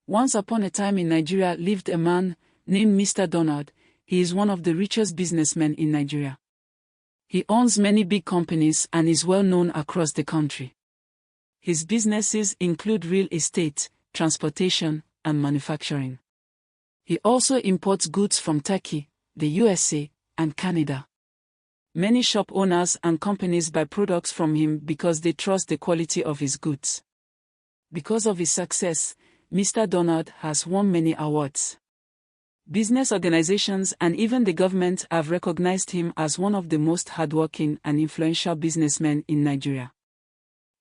Once upon a time in Nigeria lived a man named Mr. Donald. He is one of the richest businessmen in Nigeria. He owns many big companies and is well known across the country. His businesses include real estate, transportation, and manufacturing. He also imports goods from Turkey, the USA, and Canada. Many shop owners and companies buy products from him because they trust the quality of his goods. Because of his success, Mr. Donald has won many awards. Business organizations and even the government have recognized him as one of the most hardworking and influential businessmen in Nigeria.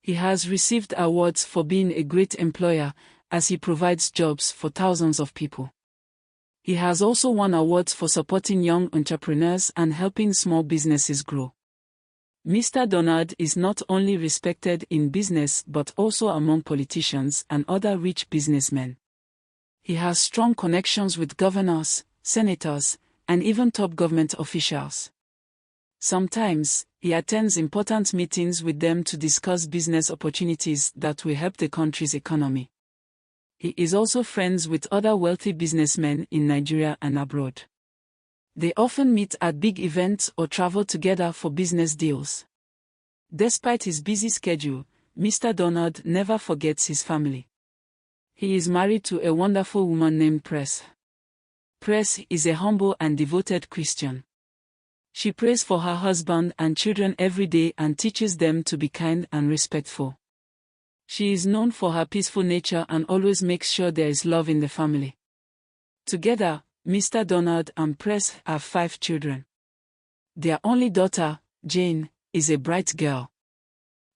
He has received awards for being a great employer as he provides jobs for thousands of people. He has also won awards for supporting young entrepreneurs and helping small businesses grow. Mr. Donald is not only respected in business but also among politicians and other rich businessmen. He has strong connections with governors, senators, and even top government officials. Sometimes, he attends important meetings with them to discuss business opportunities that will help the country's economy. He is also friends with other wealthy businessmen in Nigeria and abroad. They often meet at big events or travel together for business deals. Despite his busy schedule, Mr. Donald never forgets his family. He is married to a wonderful woman named Presh. Presh is a humble and devoted Christian. She prays for her husband and children every day and teaches them to be kind and respectful. She is known for her peaceful nature and always makes sure there is love in the family. Together, Mr. Donald and Presh have 5 children. Their only daughter, Jane, is a bright girl.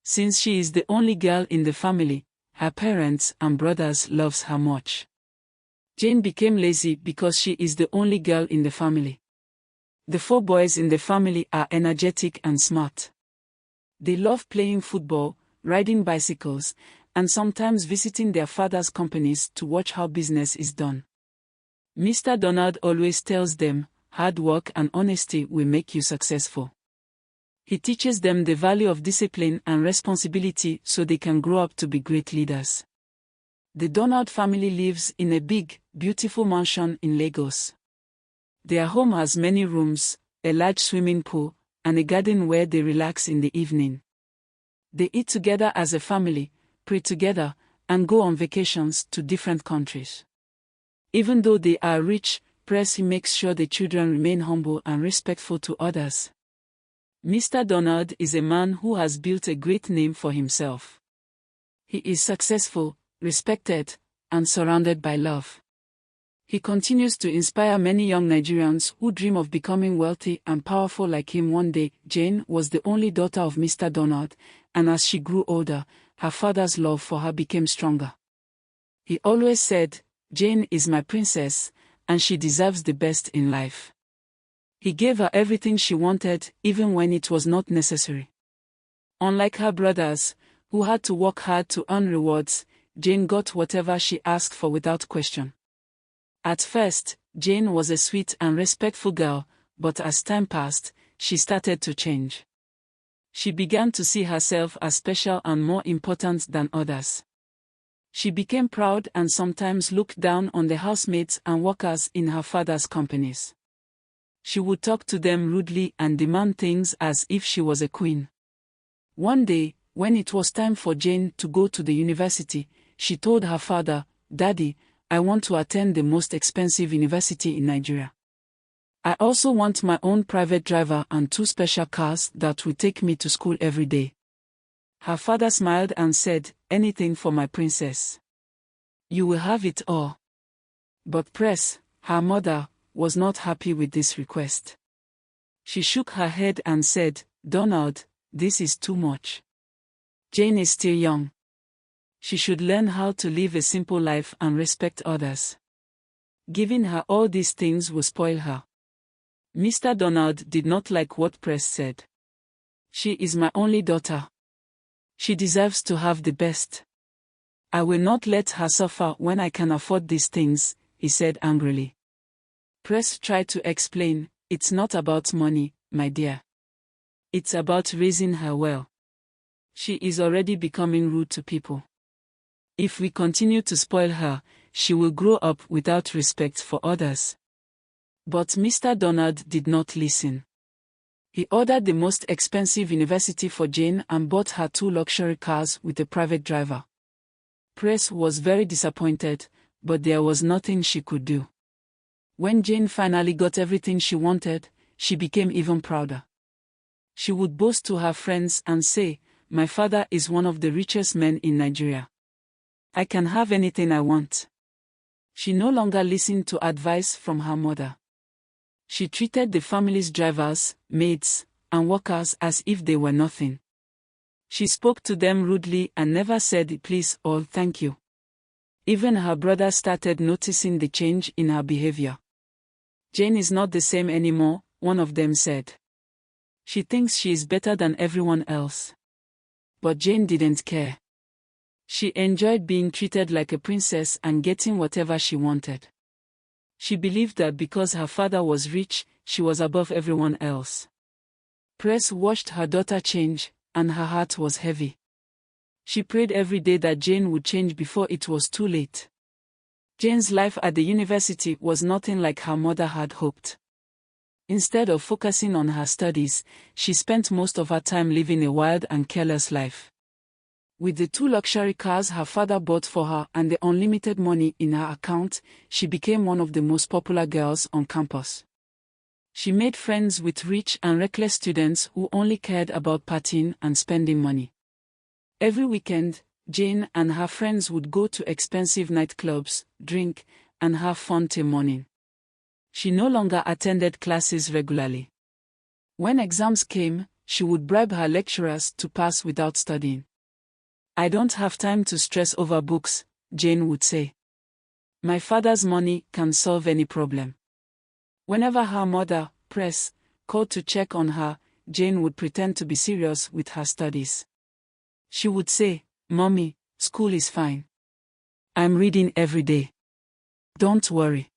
Since she is the only girl in the family, her parents and brothers loves her much. Jane became lazy because she is the only girl in the family. The 4 boys in the family are energetic and smart. They love playing football, riding bicycles, and sometimes visiting their father's companies to watch how business is done. Mr. Donald always tells them, hard work and honesty will make you successful. He teaches them the value of discipline and responsibility so they can grow up to be great leaders. The Donald family lives in a big, beautiful mansion in Lagos. Their home has many rooms, a large swimming pool, and a garden where they relax in the evening. They eat together as a family, pray together, and go on vacations to different countries. Even though they are rich, Presh makes sure the children remain humble and respectful to others. Mr. Donald is a man who has built a great name for himself. He is successful, respected, and surrounded by love. He continues to inspire many young Nigerians who dream of becoming wealthy and powerful like him one day. Jane was the only daughter of Mr. Donald, and as she grew older, her father's love for her became stronger. He always said, "Jane is my princess, and she deserves the best in life." He gave her everything she wanted, even when it was not necessary. Unlike her brothers, who had to work hard to earn rewards, Jane got whatever she asked for without question. At first, Jane was a sweet and respectful girl, but as time passed, she started to change. She began to see herself as special and more important than others. She became proud and sometimes looked down on the housemates and workers in her father's companies. She would talk to them rudely and demand things as if she was a queen. One day, when it was time for Jane to go to the university, she told her father, "Daddy, I want to attend the most expensive university in Nigeria. I also want my own private driver and 2 special cars that will take me to school every day." Her father smiled and said, "Anything for my princess. You will have it all." But Presh, her mother, was not happy with this request. She shook her head and said, "Donald, this is too much. Jane is still young. She should learn how to live a simple life and respect others. Giving her all these things will spoil her." Mr. Donald did not like what Presh said. "She is my only daughter. She deserves to have the best. I will not let her suffer when I can afford these things," he said angrily. Presh tried to explain, "It's not about money, my dear. It's about raising her well. She is already becoming rude to people. If we continue to spoil her, she will grow up without respect for others. But Mr. Donald did not listen. He ordered the most expensive university for Jane and bought her 2 luxury cars with a private driver. Presh was very disappointed, but there was nothing she could do. When Jane finally got everything she wanted, she became even prouder. She would boast to her friends and say, "My father is one of the richest men in Nigeria. I can have anything I want." She no longer listened to advice from her mother. She treated the family's drivers, maids, and workers as if they were nothing. She spoke to them rudely and never said please or thank you. Even her brother started noticing the change in her behavior. "Jane is not the same anymore," one of them said. "She thinks she is better than everyone else." But Jane didn't care. She enjoyed being treated like a princess and getting whatever she wanted. She believed that because her father was rich, she was above everyone else. Presh watched her daughter change, and her heart was heavy. She prayed every day that Jane would change before it was too late. Jane's life at the university was nothing like her mother had hoped. Instead of focusing on her studies, she spent most of her time living a wild and careless life. With the 2 luxury cars her father bought for her and the unlimited money in her account, she became one of the most popular girls on campus. She made friends with rich and reckless students who only cared about partying and spending money. Every weekend, Jane and her friends would go to expensive nightclubs, drink, and have fun till morning. She no longer attended classes regularly. When exams came, she would bribe her lecturers to pass without studying. "I don't have time to stress over books," Jane would say. "My father's money can solve any problem." Whenever her mother, Presh, called to check on her, Jane would pretend to be serious with her studies. She would say, "Mommy, school is fine. I'm reading every day. Don't worry."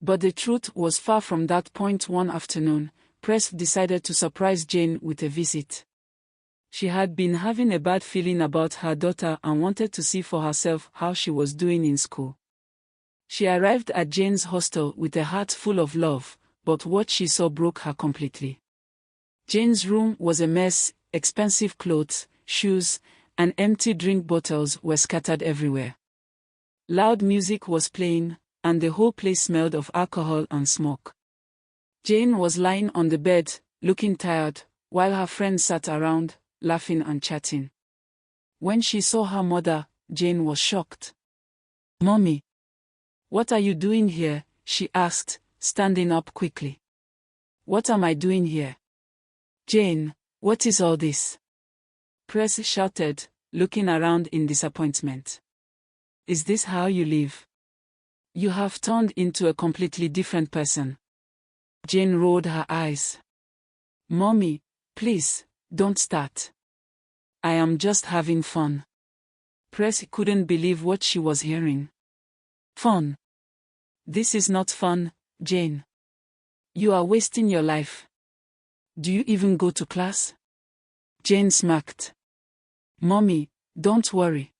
But the truth was far from that point. One afternoon, Presh decided to surprise Jane with a visit. She had been having a bad feeling about her daughter and wanted to see for herself how she was doing in school. She arrived at Jane's hostel with a heart full of love, but what she saw broke her completely. Jane's room was a mess. Expensive clothes, shoes, and empty drink bottles were scattered everywhere. Loud music was playing, and the whole place smelled of alcohol and smoke. Jane was lying on the bed, looking tired, while her friends sat around, laughing and chatting. When she saw her mother, Jane was shocked. "Mommy, what are you doing here?" she asked, standing up quickly. "What am I doing here? Jane, what is all this?" Presh shouted, looking around in disappointment. "Is this how you live? You have turned into a completely different person." Jane rolled her eyes. "Mommy, please, don't start. I am just having fun." Presh couldn't believe what she was hearing. "Fun? This is not fun, Jane. You are wasting your life. Do you even go to class?" Jane smirked. "Mommy, don't worry.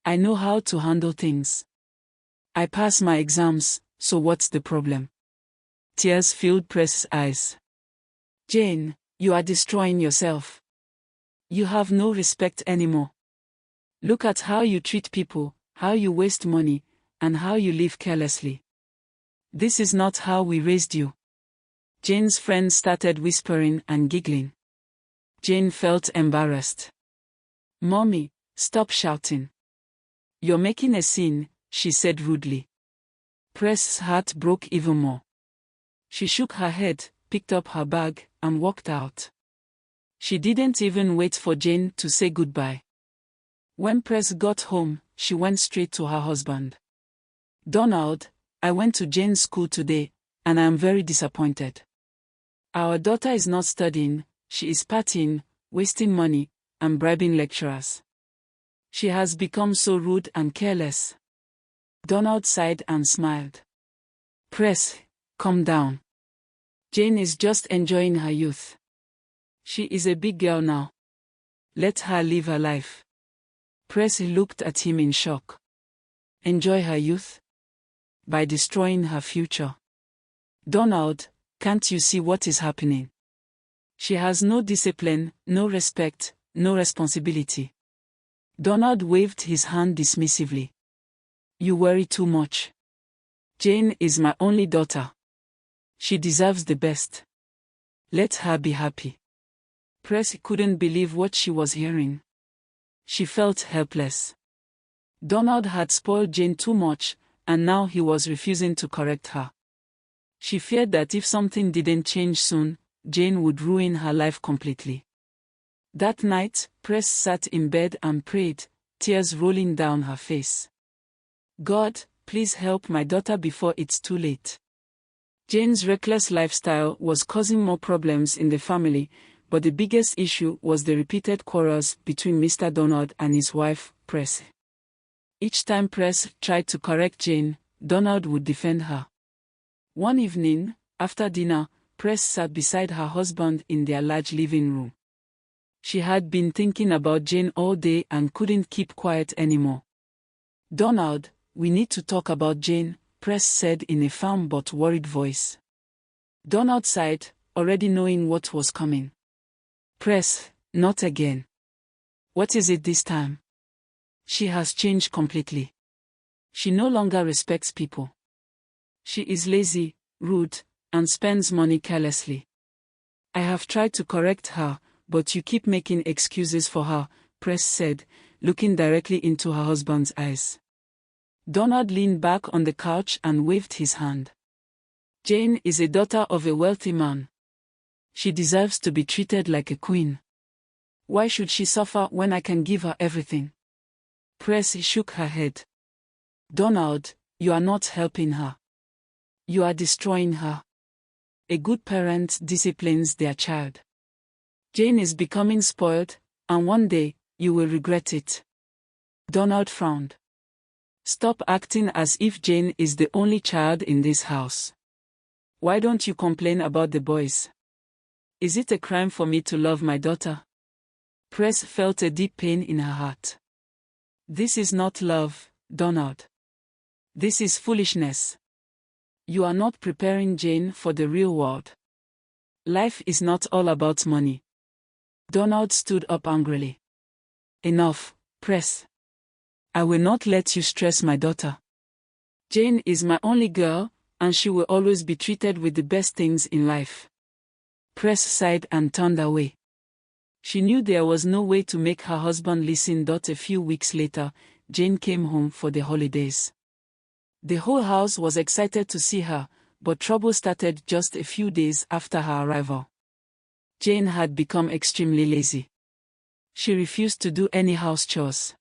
I know how to handle things. I pass my exams, so what's the problem?" Tears filled Presh's eyes. "Jane, you are destroying yourself. You have no respect anymore. Look at how you treat people, how you waste money, and how you live carelessly. This is not how we raised you." Jane's friends started whispering and giggling. Jane felt embarrassed. "Mommy, stop shouting. You're making a scene," she said rudely. Presh's heart broke even more. She shook her head, picked up her bag, and walked out. She didn't even wait for Jane to say goodbye. When Presh got home, she went straight to her husband. "Donald, I went to Jane's school today, and I am very disappointed. Our daughter is not studying, she is partying, wasting money, and bribing lecturers. She has become so rude and careless." Donald sighed and smiled. "Presh, calm down. Jane is just enjoying her youth. She is a big girl now. Let her live her life." Presh looked at him in shock. Enjoy her youth? By destroying her future. Donald, can't you see what is happening? She has no discipline, no respect, no responsibility. Donald waved his hand dismissively. You worry too much. Jane is my only daughter. She deserves the best. Let her be happy. Presh couldn't believe what she was hearing. She felt helpless. Donald had spoiled Jane too much, and now he was refusing to correct her. She feared that if something didn't change soon, Jane would ruin her life completely. That night, Presh sat in bed and prayed, tears rolling down her face. God, please help my daughter before it's too late. Jane's reckless lifestyle was causing more problems in the family, but the biggest issue was the repeated quarrels between Mr. Donald and his wife, Presh. Each time Presh tried to correct Jane, Donald would defend her. One evening, after dinner, Presh sat beside her husband in their large living room. She had been thinking about Jane all day and couldn't keep quiet anymore. Donald, we need to talk about Jane, Presh said in a firm but worried voice. Donald sighed, already knowing what was coming. Presh, not again. What is it this time? She has changed completely. She no longer respects people. She is lazy, rude, and spends money carelessly. I have tried to correct her, but you keep making excuses for her, Presh said, looking directly into her husband's eyes. Donald leaned back on the couch and waved his hand. Jane is a daughter of a wealthy man. She deserves to be treated like a queen. Why should she suffer when I can give her everything? Presh shook her head. Donald, you are not helping her. You are destroying her. A good parent disciplines their child. Jane is becoming spoiled, and one day, you will regret it. Donald frowned. Stop acting as if Jane is the only child in this house. Why don't you complain about the boys? Is it a crime for me to love my daughter? Presh felt a deep pain in her heart. This is not love, Donald. This is foolishness. You are not preparing Jane for the real world. Life is not all about money. Donald stood up angrily. Enough, Presh. I will not let you stress my daughter. Jane is my only girl, and she will always be treated with the best things in life. Presh sighed and turned away. She knew there was no way to make her husband listen. A few weeks later, Jane came home for the holidays. The whole house was excited to see her, but trouble started just a few days after her arrival. Jane had become extremely lazy. She refused to do any house chores.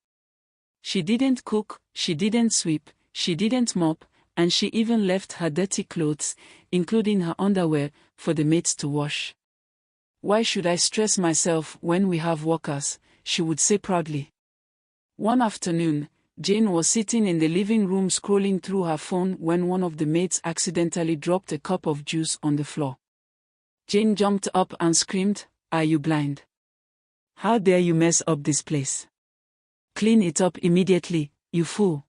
She didn't cook, she didn't sweep, she didn't mop, and she even left her dirty clothes, including her underwear, for the maids to wash. Why should I stress myself when we have workers? She would say proudly. One afternoon, Jane was sitting in the living room scrolling through her phone when one of the maids accidentally dropped a cup of juice on the floor. Jane jumped up and screamed, "Are you blind? How dare you mess up this place? Clean it up immediately, you fool."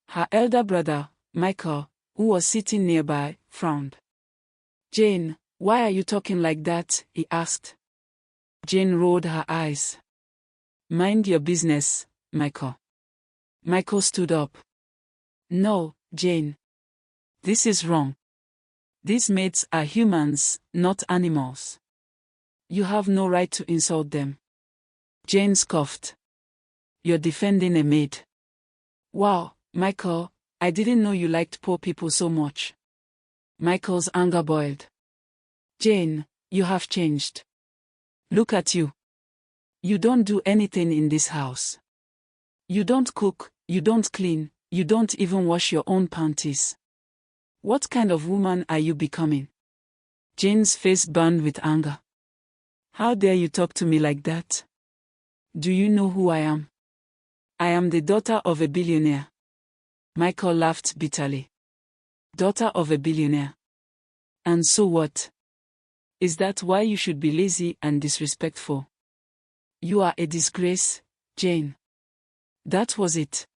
Her elder brother, Michael, who was sitting nearby, frowned. "Jane, why are you talking like that?" he asked. Jane rolled her eyes. "Mind your business, Michael." Michael stood up. "No, Jane. This is wrong. These maids are humans, not animals. You have no right to insult them." Jane scoffed. "You're defending a maid. Wow, Michael, I didn't know you liked poor people so much." Michael's anger boiled. "Jane, you have changed. Look at you. You don't do anything in this house. You don't cook, you don't clean, you don't even wash your own panties. What kind of woman are you becoming?" Jane's face burned with anger. "How dare you talk to me like that? Do you know who I am? I am the daughter of a billionaire." Michael laughed bitterly. "Daughter of a billionaire? And so what? Is that why you should be lazy and disrespectful? You are a disgrace, Jane." That was it.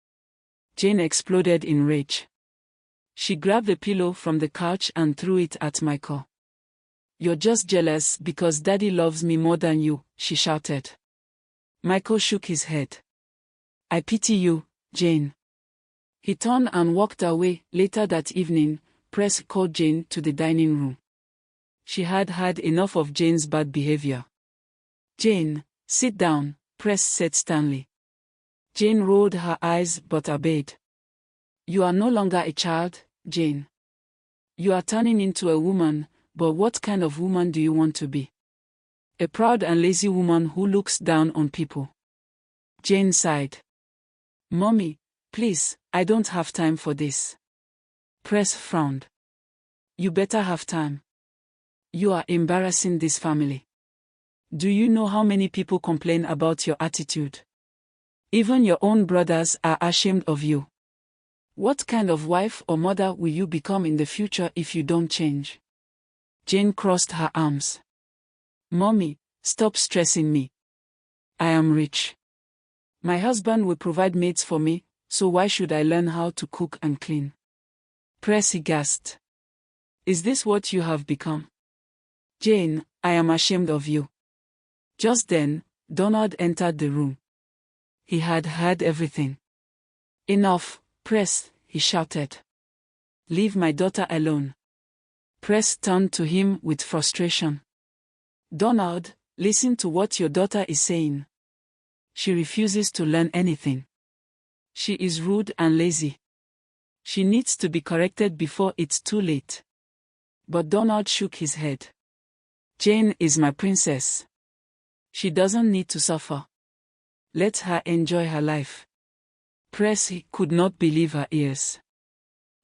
Jane exploded in rage. She grabbed the pillow from the couch and threw it at Michael. "You're just jealous because Daddy loves me more than you," she shouted. Michael shook his head. "I pity you, Jane." He turned and walked away. Later that evening, Presh called Jane to the dining room. She had had enough of Jane's bad behavior. "Jane, sit down," Presh said sternly. Jane rolled her eyes but obeyed. "You are no longer a child, Jane. You are turning into a woman, but what kind of woman do you want to be? A proud and lazy woman who looks down on people?" Jane sighed. "Mommy, please, I don't have time for this." Presh frowned. "You better have time. You are embarrassing this family. Do you know how many people complain about your attitude? Even your own brothers are ashamed of you. What kind of wife or mother will you become in the future if you don't change?" Jane crossed her arms. "Mommy, stop stressing me. I am rich. My husband will provide maids for me, so why should I learn how to cook and clean?" Presh gasped. "Is this what you have become? Jane, I am ashamed of you." Just then, Donald entered the room. He had heard everything. "Enough, Presh," he shouted. "Leave my daughter alone." Presh turned to him with frustration. "Donald, listen to what your daughter is saying. She refuses to learn anything. She is rude and lazy. She needs to be corrected before it's too late." But Donald shook his head. "Jane is my princess. She doesn't need to suffer. Let her enjoy her life." Presh could not believe her ears.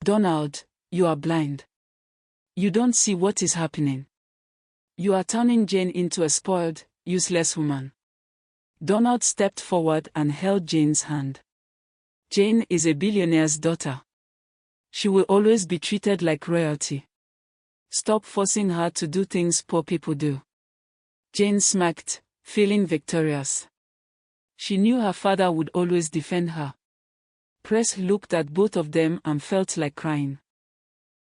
"Donald, you are blind. You don't see what is happening. You are turning Jane into a spoiled, useless woman." Donald stepped forward and held Jane's hand. "Jane is a billionaire's daughter. She will always be treated like royalty. Stop forcing her to do things poor people do." Jane smirked, feeling victorious. She knew her father would always defend her. Presh looked at both of them and felt like crying.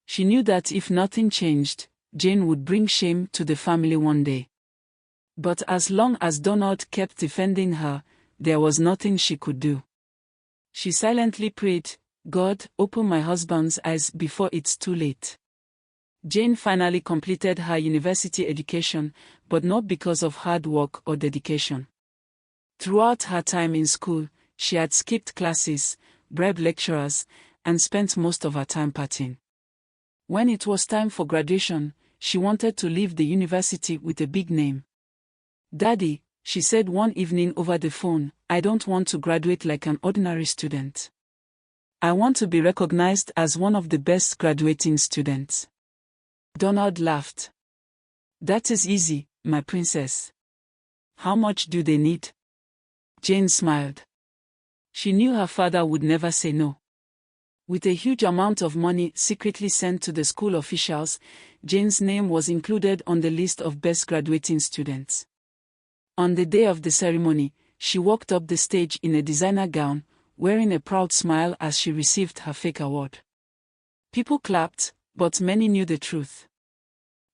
She knew that if nothing changed, Jane would bring shame to the family one day. But as long as Donald kept defending her, there was nothing she could do. She silently prayed, "God, open my husband's eyes before it's too late." Jane finally completed her university education, but not because of hard work or dedication. Throughout her time in school, she had skipped classes, bribed lecturers, and spent most of her time partying. When it was time for graduation, she wanted to leave the university with a big name. "Daddy," she said one evening over the phone, "I don't want to graduate like an ordinary student. I want to be recognized as one of the best graduating students." Donald laughed. "That is easy, my princess. How much do they need?" Jane smiled. She knew her father would never say no. With a huge amount of money secretly sent to the school officials, Jane's name was included on the list of best graduating students. On the day of the ceremony, she walked up the stage in a designer gown, wearing a proud smile as she received her fake award. People clapped, but many knew the truth.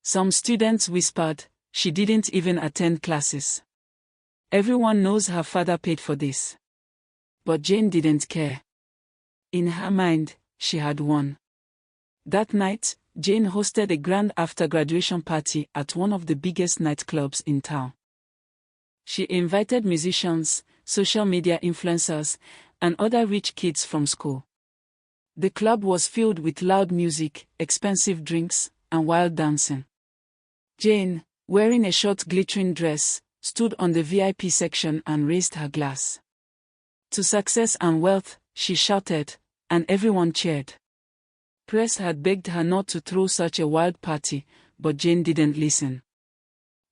Some students whispered, "She didn't even attend classes. Everyone knows her father paid for this." But Jane didn't care. In her mind, she had won. That night, Jane hosted a grand after-graduation party at one of the biggest nightclubs in town. She invited musicians, social media influencers, and other rich kids from school. The club was filled with loud music, expensive drinks, and wild dancing. Jane, wearing a short glittering dress, stood on the VIP section and raised her glass. "To success and wealth," she shouted, and everyone cheered. Presh had begged her not to throw such a wild party, but Jane didn't listen.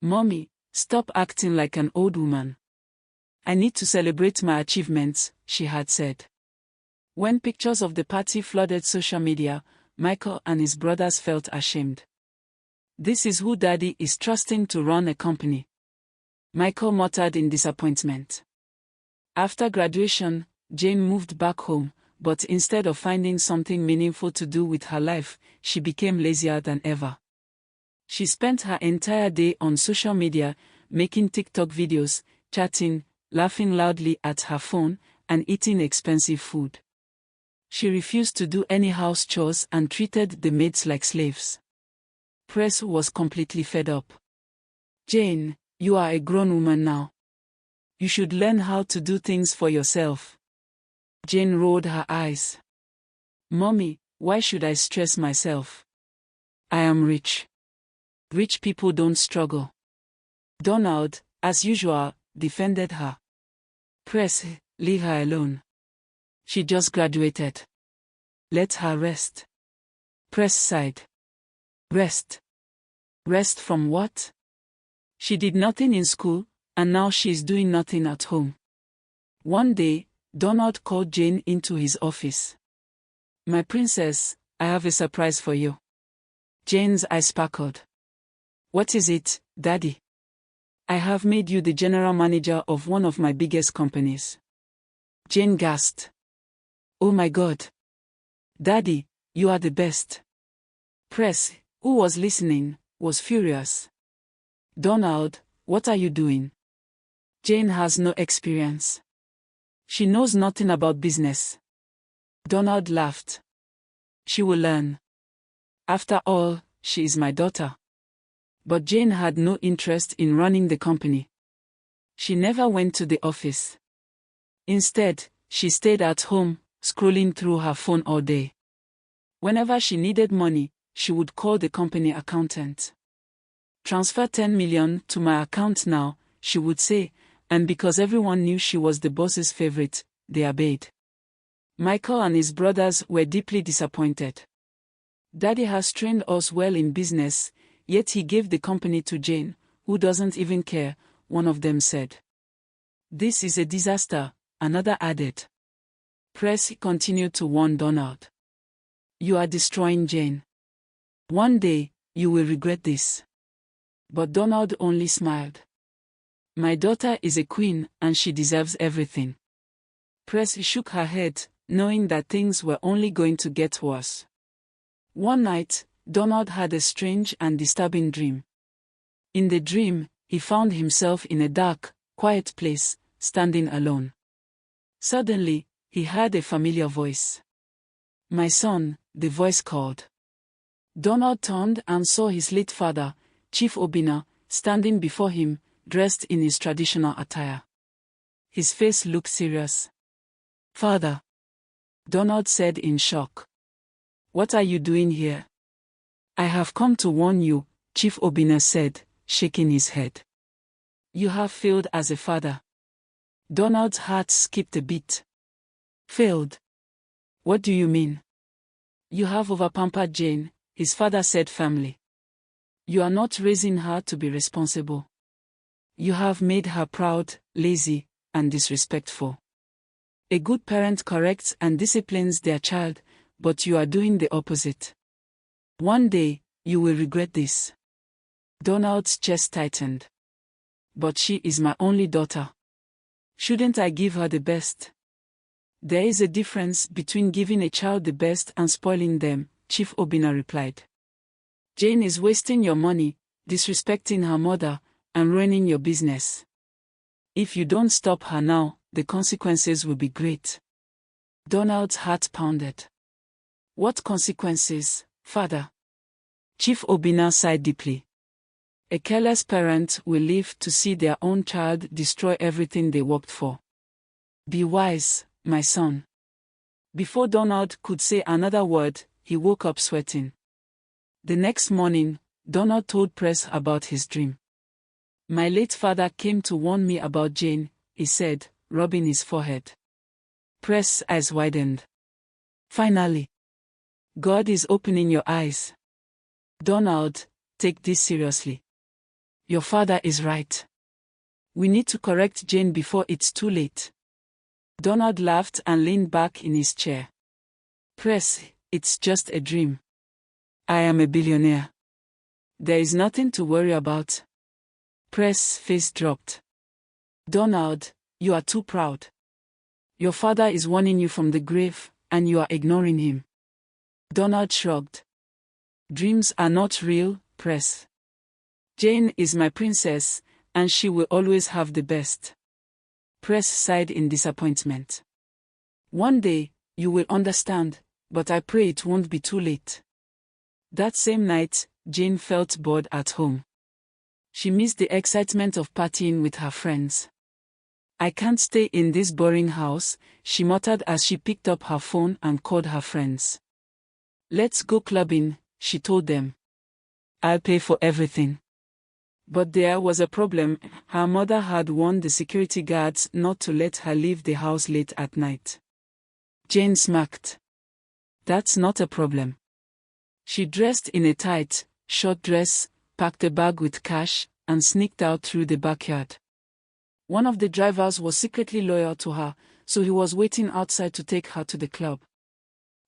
"Mommy, stop acting like an old woman. I need to celebrate my achievements," she had said. When pictures of the party flooded social media, Michael and his brothers felt ashamed. "This is who Daddy is trusting to run a company," Michael muttered in disappointment. After graduation, Jane moved back home, but instead of finding something meaningful to do with her life, she became lazier than ever. She spent her entire day on social media, making TikTok videos, chatting, laughing loudly at her phone, and eating expensive food. She refused to do any house chores and treated the maids like slaves. Presh was completely fed up. "Jane, you are a grown woman now. You should learn how to do things for yourself." Jane rolled her eyes. "Mommy, why should I stress myself? I am rich. Rich people don't struggle." Donald, as usual, defended her. "Presh, leave her alone. She just graduated. Let her rest." Presh sighed. "Rest? Rest from what? She did nothing in school, and now she is doing nothing at home." One day, Donald called Jane into his office. "My princess, I have a surprise for you." Jane's eyes sparkled. "What is it, Daddy?" "I have made you the general manager of one of my biggest companies." Jane gasped. "Oh my God. Daddy, you are the best." Presh, who was listening, was furious. "Donald, what are you doing? Jane has no experience. She knows nothing about business." Donald laughed. "She will learn. After all, she is my daughter." But Jane had no interest in running the company. She never went to the office. Instead, she stayed at home, scrolling through her phone all day. Whenever she needed money, she would call the company accountant. "Transfer 10 million to my account now," she would say, and because everyone knew she was the boss's favorite, they obeyed. Michael and his brothers were deeply disappointed. "Daddy has trained us well in business, yet he gave the company to Jane, who doesn't even care," one of them said. "This is a disaster," another added. Presh continued to warn Donald. "You are destroying Jane. One day, you will regret this." But Donald only smiled. "My daughter is a queen, and she deserves everything." Presh shook her head, knowing that things were only going to get worse. One night, Donald had a strange and disturbing dream. In the dream, he found himself in a dark, quiet place, standing alone. Suddenly, he heard a familiar voice. "My son," the voice called. Donald turned and saw his late father, Chief Obinna, standing before him, dressed in his traditional attire. His face looked serious. "Father," Donald said in shock. "What are you doing here?" "I have come to warn you," Chief Obinna said, shaking his head. "You have failed as a father." Donald's heart skipped a beat. "Failed? What do you mean?" "You have overpampered Jane," his father said firmly. "You are not raising her to be responsible. You have made her proud, lazy, and disrespectful. A good parent corrects and disciplines their child, but you are doing the opposite. One day, you will regret this." Donald's chest tightened. "But she is my only daughter. Shouldn't I give her the best?" "There is a difference between giving a child the best and spoiling them," Chief Obinna replied. "Jane is wasting your money, disrespecting her mother, and ruining your business. If you don't stop her now, the consequences will be great." Donald's heart pounded. "What consequences, father?" Chief Obinna sighed deeply. "A careless parent will live to see their own child destroy everything they worked for. Be wise, my son." Before Donald could say another word, he woke up sweating. The next morning, Donald told Presh about his dream. "My late father came to warn me about Jane," he said, rubbing his forehead. Presh's eyes widened. "Finally. God is opening your eyes. Donald, take this seriously. Your father is right. We need to correct Jane before it's too late." Donald laughed and leaned back in his chair. "Presh, it's just a dream. I am a billionaire. There is nothing to worry about." Presh's face dropped. "Donald, you are too proud. Your father is warning you from the grave, and you are ignoring him. Donald shrugged. Dreams are not real, Presh. Jane is my princess, and she will always have the best. Presh sighed in disappointment. One day, you will understand, but I pray it won't be too late. That same night, Jane felt bored at home. She missed the excitement of partying with her friends. I can't stay in this boring house, she muttered as she picked up her phone and called her friends. Let's go clubbing, she told them. I'll pay for everything. But there was a problem. Her mother had warned the security guards not to let her leave the house late at night. Jane smirked. That's not a problem. She dressed in a tight, short dress, packed a bag with cash, and sneaked out through the backyard. One of the drivers was secretly loyal to her, so he was waiting outside to take her to the club.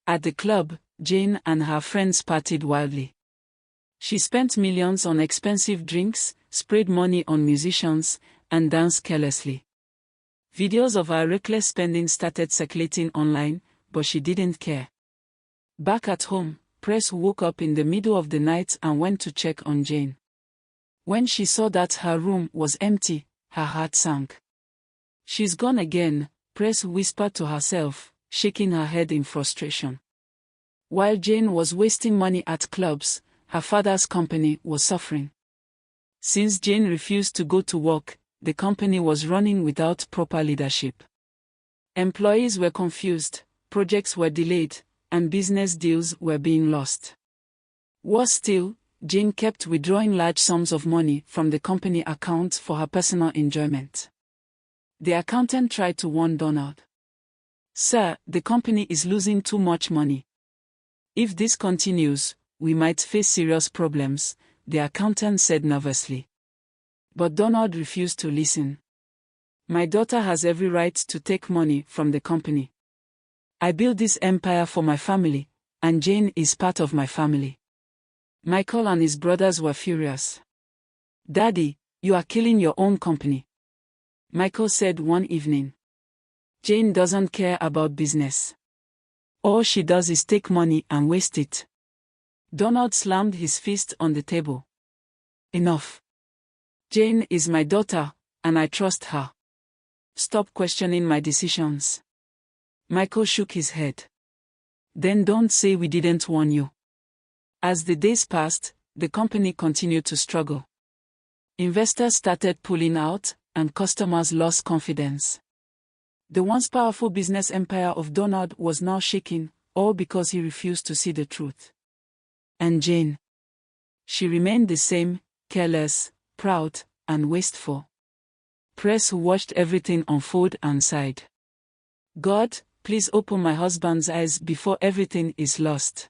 At the club, Jane and her friends partied wildly. She spent millions on expensive drinks, sprayed money on musicians, and danced carelessly. Videos of her reckless spending started circulating online, but she didn't care. Back at home, Presh woke up in the middle of the night and went to check on Jane. When she saw that her room was empty, her heart sank. She's gone again, Presh whispered to herself, shaking her head in frustration. While Jane was wasting money at clubs, her father's company was suffering. Since Jane refused to go to work, the company was running without proper leadership. Employees were confused, projects were delayed, and business deals were being lost. Worse still, Jane kept withdrawing large sums of money from the company account for her personal enjoyment. The accountant tried to warn Donald. Sir, the company is losing too much money. If this continues, we might face serious problems, the accountant said nervously. But Donald refused to listen. My daughter has every right to take money from the company. I built this empire for my family, and Jane is part of my family. Michael and his brothers were furious. Daddy, you are killing your own company. Michael said one evening. Jane doesn't care about business. All she does is take money and waste it. Donald slammed his fist on the table. Enough. Jane is my daughter, and I trust her. Stop questioning my decisions. Michael shook his head. Then don't say we didn't warn you. As the days passed, the company continued to struggle. Investors started pulling out, and customers lost confidence. The once powerful business empire of Donald was now shaking, all because he refused to see the truth. And Jane? She remained the same, careless, proud, and wasteful. Presh watched everything unfold and sighed. God, please open my husband's eyes before everything is lost.